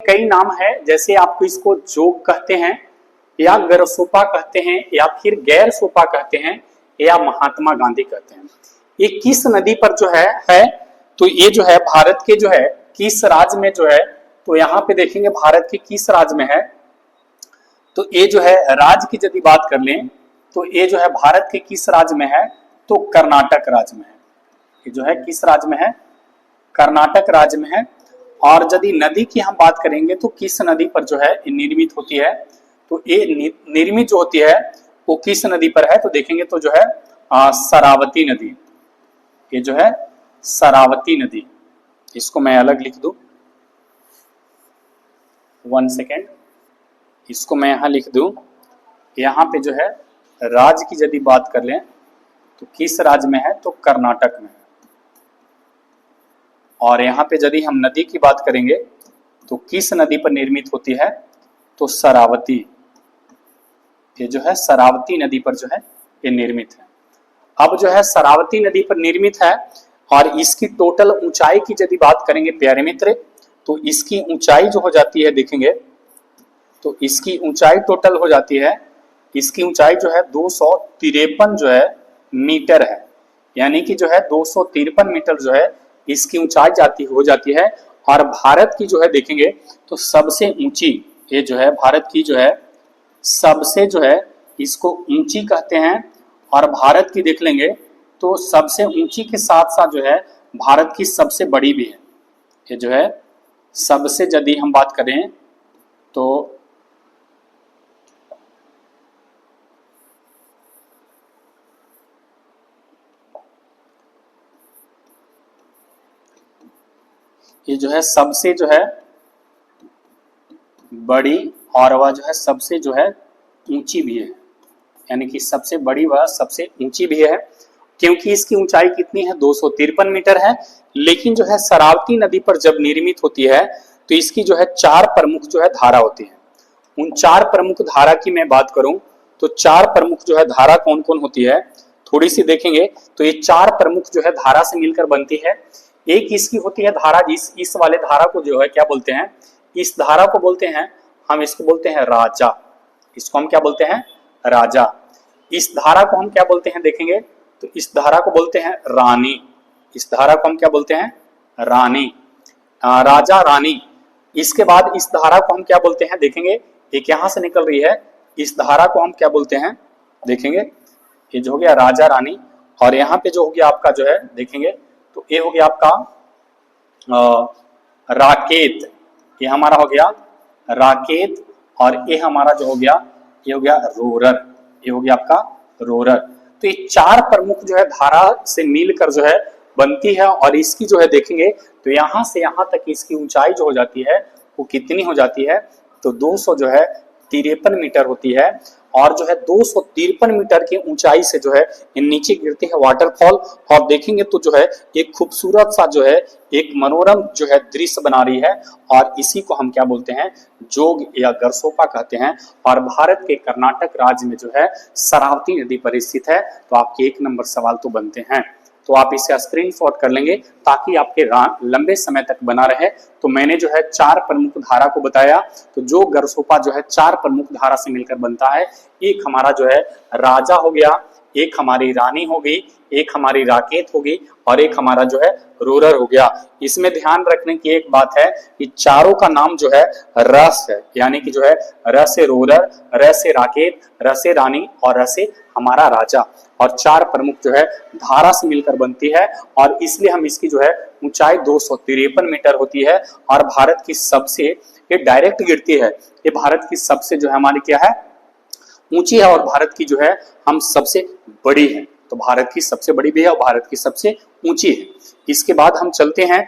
कई नाम है, जैसे आपको इसको जोग कहते हैं या गरसोपा कहते हैं या फिर गैर सोपा कहते हैं या महात्मा गांधी कहते हैं। ये किस नदी पर जो है तो ये जो है भारत के जो है किस राज्य में जो है, तो यहाँ पे देखेंगे भारत के किस राज्य में है, तो ये जो है राज्य की यदि बात कर लें तो ये जो है भारत के किस राज्य में है, तो कर्नाटक राज्य में है। ये जो है किस राज्य में है, कर्नाटक राज्य में है। और यदि नदी की हम बात करेंगे तो किस नदी पर जो है ये निर्मित होती है, तो ये निर्मित जो होती है वो किस नदी पर है, तो देखेंगे तो जो है शरावती नदी। ये जो है शरावती नदी, इसको मैं अलग लिख दूं, 1 सेकेंड, इसको मैं यहां लिख दूं। यहाँ पे जो है राज्य की यदि बात कर लें तो किस राज्य में है, तो कर्नाटक में है। और यहाँ पे यदि हम नदी की बात करेंगे तो किस नदी पर निर्मित होती है, तो शरावती। ये जो है शरावती नदी पर जो है ये निर्मित है। अब जो है शरावती नदी पर निर्मित है और इसकी टोटल ऊंचाई की यदि बात करेंगे प्यारे मित्र, तो इसकी ऊंचाई जो हो जाती है देखेंगे तो इसकी ऊंचाई टोटल हो जाती है, इसकी ऊंचाई जो है 253 जो है मीटर है। यानी कि जो है 253 मीटर जो है इसकी ऊंचाई हो जाती है। और भारत की जो है देखेंगे तो सबसे ऊंची, ये जो है भारत की जो है सबसे जो है इसको ऊंची कहते हैं। और भारत की देख लेंगे तो सबसे ऊंची के साथ साथ जो है भारत की सबसे बड़ी भी है। ये जो है सबसे यदि हम बात करें तो ये जो है सबसे जो है बड़ी और वह जो है सबसे जो है ऊंची भी है। यानी कि सबसे बड़ी व सबसे ऊंची भी है, क्योंकि इसकी ऊंचाई कितनी है, 253 मीटर है। लेकिन जो है शरावती नदी पर जब निर्मित होती है तो इसकी जो है 4 प्रमुख जो है धारा होती है। उन 4 प्रमुख धारा की मैं बात करूं तो 4 प्रमुख जो है धारा कौन कौन होती है, थोड़ी सी देखेंगे तो ये 4 प्रमुख जो है धारा से मिलकर बनती है। एक इसकी होती है धारा, इस वाले धारा को जो है क्या बोलते हैं, इस धारा को बोलते हैं, हम इसको बोलते हैं राजा। इसको हम क्या बोलते हैं, राजा। इस धारा को हम क्या बोलते हैं देखेंगे तो इस धारा को बोलते हैं रानी। इस धारा को हम क्या बोलते हैं, रानी, राजा रानी। इसके बाद इस धारा को हम क्या बोलते हैं देखेंगे, एक यहां से निकल रही है, इस धारा को हम क्या बोलते हैं देखेंगे, ये जो हो गया राजा रानी। और यहाँ पे जो हो गया आपका जो है देखेंगे तो ये हो गया आपका राकेत, ये हमारा हो गया राकेत। और ये हमारा जो हो गया ये हो गया रोरर, ये हो गया आपका रोरर। तो ये 4 प्रमुख जो है धारा से मिलकर जो है बनती है। और इसकी जो है देखेंगे तो यहां से यहां तक इसकी ऊंचाई जो हो जाती है वो कितनी हो जाती है, तो 200 जो है 53 मीटर होती है। और जो है 253 मीटर की ऊंचाई से जो है नीचे गिरती है वाटरफॉल। और देखेंगे तो जो है एक खूबसूरत सा जो है एक मनोरम जो है दृश्य बना रही है। और इसी को हम क्या बोलते हैं, जोग या गरसोपा कहते हैं। और भारत के कर्नाटक राज्य में जो है शरावती नदी पर स्थित है। तो आपके 1 नंबर सवाल तो बनते हैं, तो आप इसे स्क्रीनशॉट कर लेंगे ताकि आपके लंबे समय तक बना रहे। तो मैंने जो है 4 प्रमुख धारा को बताया, तो जो गरसोपा जो है 4 प्रमुख धारा से मिलकर बनता है। एक हमारा जो है राजा हो गया, एक हमारी रानी हो गई, एक हमारी राकेत हो गई और एक हमारा जो है रोरर हो गया। इसमें ध्यान रखने की एक बात है कि चारों का नाम जो है रस है, यानी कि जो है र से रोरर, र से राकेत, र से रानी और र से हमारा राजा। और 4 प्रमुख जो है धारा से मिलकर बनती है। और इसलिए हम इसकी जो है ऊंचाई 253 मीटर होती है। और भारत की सबसे, ये डायरेक्ट गिरती है, ये भारत की सबसे जो है हमारी क्या है, ऊंची है। और भारत की जो है हम सबसे बड़ी है, तो भारत की सबसे बड़ी भी है और भारत की सबसे ऊंची है। इसके बाद हम चलते हैं